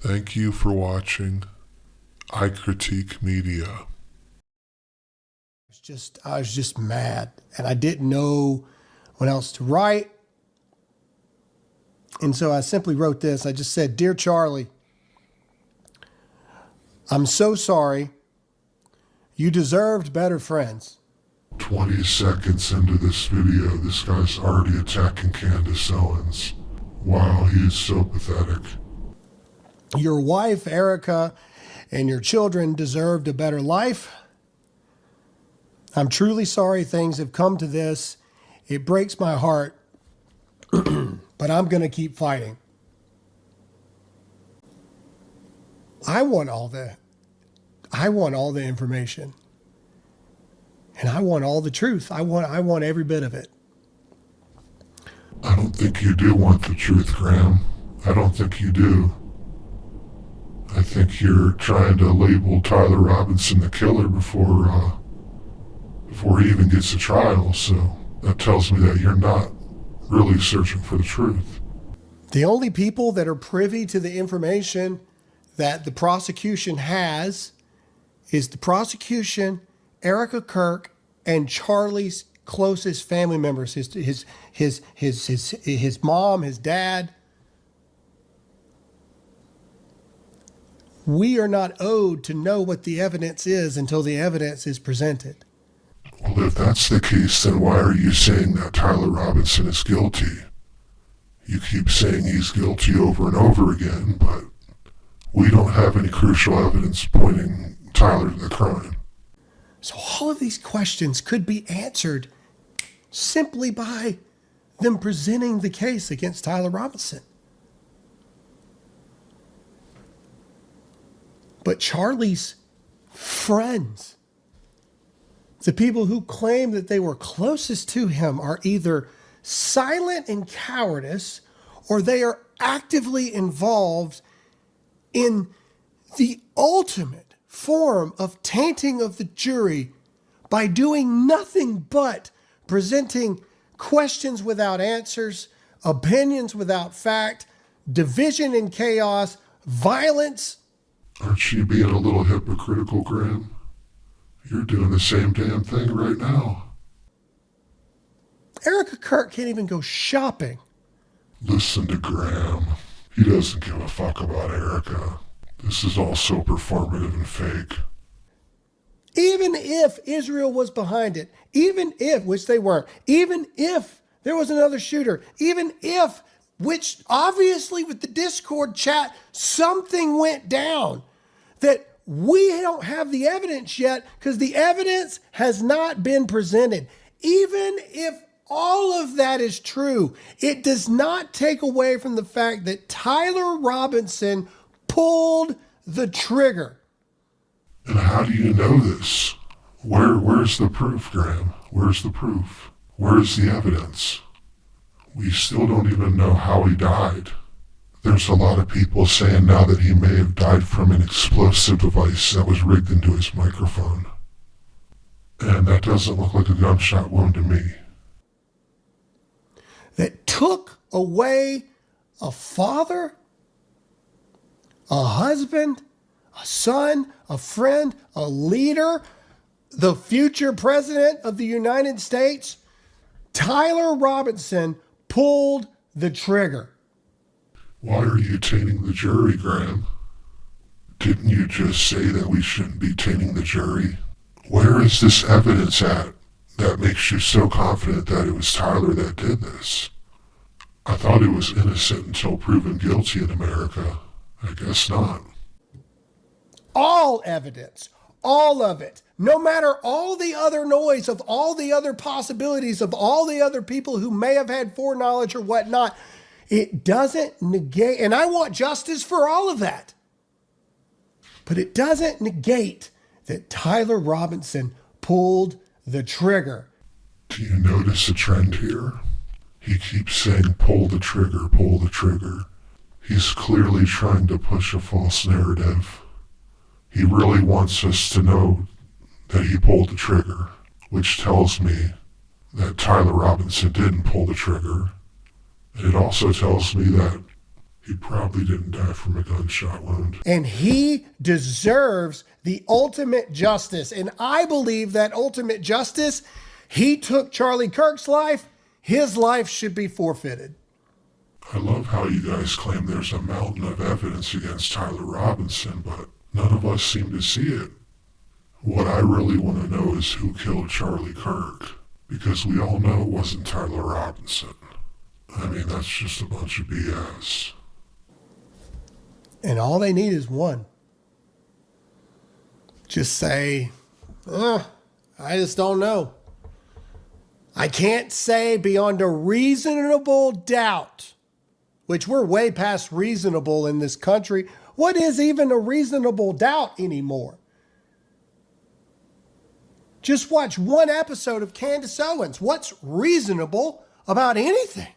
Thank you for watching iCritique Media. I was just mad, and I didn't know what else to write. And so I simply wrote this. I just said, "Dear Charlie, I'm so sorry. You deserved better friends." 20 seconds into this video, this guy's already attacking Candace Owens. Wow, he is so pathetic. Your wife, Erica, and your children deserved a better life. I'm truly sorry things have come to this. It breaks my heart, but I'm going to keep fighting. I want all the information. And I want all the truth. I want every bit of it. I don't think you do want the truth, Graham. I don't think you do. I think you're trying to label Tyler Robinson the killer before he even gets to trial, so that tells me that you're not really searching for the truth. The only people that are privy to the information that the prosecution has is the prosecution, Erica Kirk, and Charlie's closest family members, his mom, his dad. We are not owed to know what the evidence is until the evidence is presented. Well, if that's the case, then why are you saying that Tyler Robinson is guilty? You keep saying he's guilty over and over again, but we don't have any crucial evidence pointing Tyler to the crime. So all of these questions could be answered simply by them presenting the case against Tyler Robinson. But Charlie's friends, the people who claim that they were closest to him, are either silent in cowardice or they are actively involved in the ultimate form of tainting of the jury by doing nothing but presenting questions without answers, opinions without fact, division and chaos, violence. Aren't you being a little hypocritical, Graham? You're doing the same damn thing right now. Erica Kirk can't even go shopping. Listen to Graham. He doesn't give a fuck about Erica. This is all so performative and fake. Even if Israel was behind it, even if, which they weren't, even if there was another shooter, even if, which obviously with the Discord chat, something went down that we don't have the evidence yet because the evidence has not been presented. Even if all of that is true, it does not take away from the fact that Tyler Robinson pulled the trigger. And how do you know this? Where's the proof, Graham? Where's the proof? Where's the evidence? We still don't even know how he died. There's a lot of people saying now that he may have died from an explosive device that was rigged into his microphone. And that doesn't look like a gunshot wound to me. That took away a father, a husband, a son, a friend, a leader, the future president of the United States. Tyler Robinson pulled the trigger. Why are you tainting the jury, Graham? Didn't you just say that we shouldn't be tainting the jury? Where is this evidence at that makes you so confident that it was Tyler that did this? I thought he was innocent until proven guilty in America. I guess not. All evidence, all of it, no matter all the other noise of all the other possibilities of all the other people who may have had foreknowledge or whatnot, it doesn't negate, and I want justice for all of that, but it doesn't negate that Tyler Robinson pulled the trigger. Do you notice a trend here? He keeps saying, pull the trigger, pull the trigger. He's clearly trying to push a false narrative. He really wants us to know that he pulled the trigger, which tells me that Tyler Robinson didn't pull the trigger. It also tells me that He probably didn't die from a gunshot wound. And he deserves the ultimate justice. And I believe that ultimate justice, he took Charlie Kirk's life, his life should be forfeited. I love how you guys claim there's a mountain of evidence against Tyler Robinson, but none of us seem to see it. What I really want to know is who killed Charlie Kirk, because we all know it wasn't Tyler Robinson. I mean, that's just a bunch of BS. And all they need is one. Just say, I just don't know. I can't say beyond a reasonable doubt, which we're way past reasonable in this country. What is even a reasonable doubt anymore? Just watch one episode of Candace Owens. What's reasonable about anything?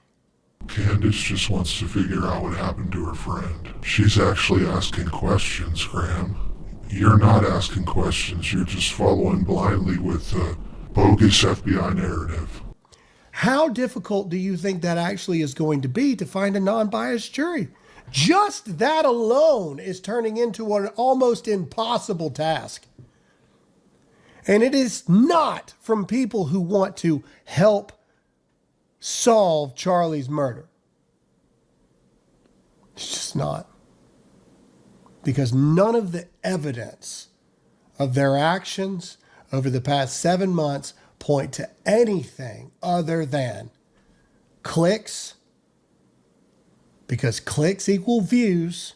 Candace just wants to figure out what happened to her friend. She's actually asking questions, Graham. You're not asking questions. You're just following blindly with the bogus FBI narrative. How difficult do you think that actually is going to be to find a non-biased jury? Just that alone is turning into an almost impossible task. And it is not from people who want to help solve Charlie's murder. It's just not. Because none of the evidence of their actions over the past 7 months point to anything other than clicks, because clicks equal views,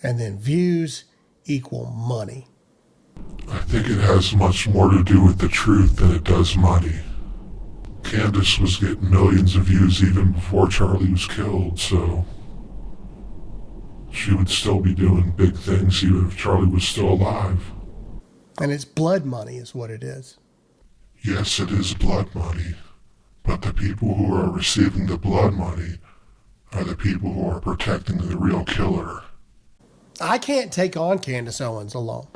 and then views equal money. I think it has much more to do with the truth than it does money. Candace was getting millions of views even before Charlie was killed, so she would still be doing big things even if Charlie was still alive. And it's blood money is what it is. Yes, it is blood money, but the people who are receiving the blood money are the people who are protecting the real killer. I can't take on Candace Owens alone.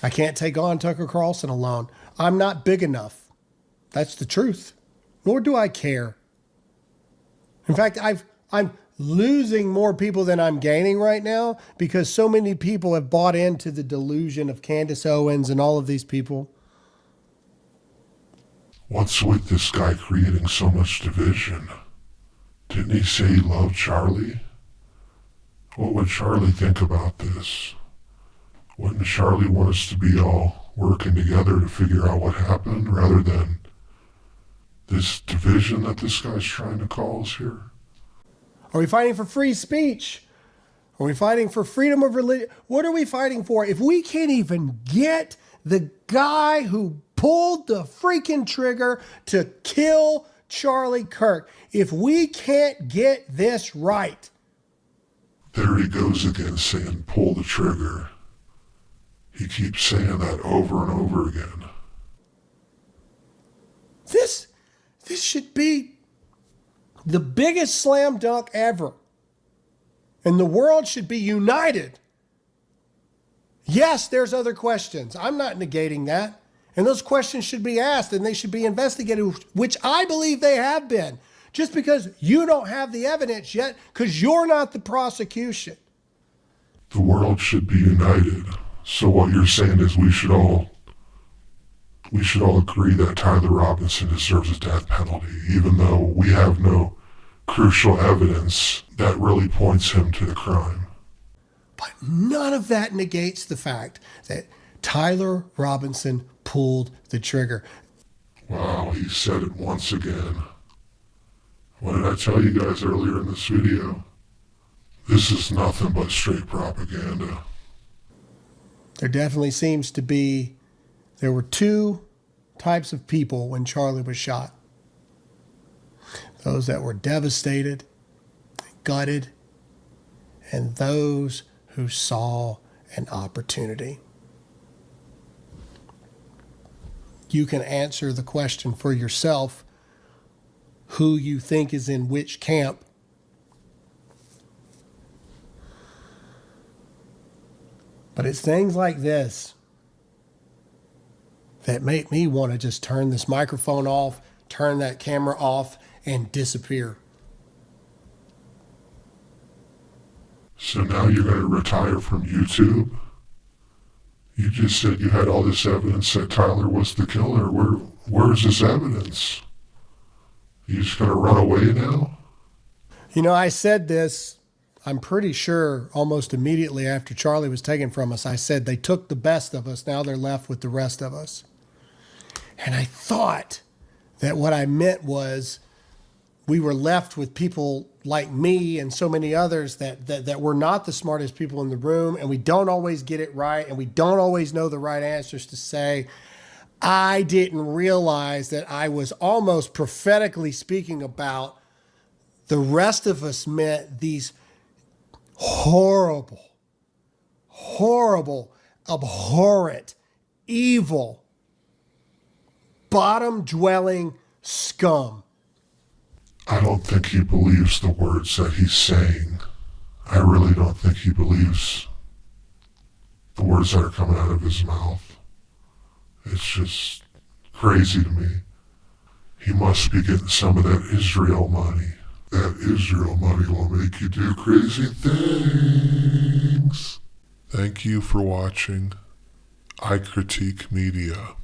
I can't take on Tucker Carlson alone. I'm not big enough. That's the truth. Nor do I care. In fact, I'm losing more people than I'm gaining right now because so many people have bought into the delusion of Candace Owens and all of these people. What's with this guy creating so much division? Didn't he say he loved Charlie? What would Charlie think about this? Wouldn't Charlie want us to be all working together to figure out what happened rather than this division that this guy's trying to cause here? Are we fighting for free speech? Are we fighting for freedom of religion? What are we fighting for? If we can't even get the guy who pulled the freaking trigger to kill Charlie Kirk, if we can't get this right. There he goes again saying, pull the trigger. He keeps saying that over and over again. This should be the biggest slam dunk ever. And the world should be united. Yes, there's other questions. I'm not negating that. And those questions should be asked and they should be investigated, which I believe they have been. Just because you don't have the evidence yet, because you're not the prosecution. The world should be united. So what you're saying is we should all agree that Tyler Robinson deserves a death penalty, even though we have no crucial evidence that really points him to the crime. But none of that negates the fact that Tyler Robinson pulled the trigger. Wow, he said it once again. What did I tell you guys earlier in this video? This is nothing but straight propaganda. There definitely seems to be, there were two types of people when Charlie was shot. Those that were devastated, gutted, and those who saw an opportunity. You can answer the question for yourself, who you think is in which camp. But it's things like this that make me want to just turn this microphone off, turn that camera off, and disappear. So now you're going to retire from YouTube? You just said you had all this evidence that Tyler was the killer. Where's this evidence? You just going to run away now? You know, I said this, I'm pretty sure, almost immediately after Charlie was taken from us. I said they took the best of us. Now they're left with the rest of us. And I thought that what I meant was we were left with people like me and so many others that were not the smartest people in the room, and we don't always get it right, and we don't always know the right answers to say. I didn't realize that I was almost prophetically speaking about the rest of us meant these horrible, abhorrent, evil, bottom-dwelling scum. I don't think he believes the words that he's saying. I really don't think he believes the words that are coming out of his mouth. It's just crazy to me. He must be getting some of that Israel money. That Israel money will make you do crazy things. Thank you for watching iCritique Media.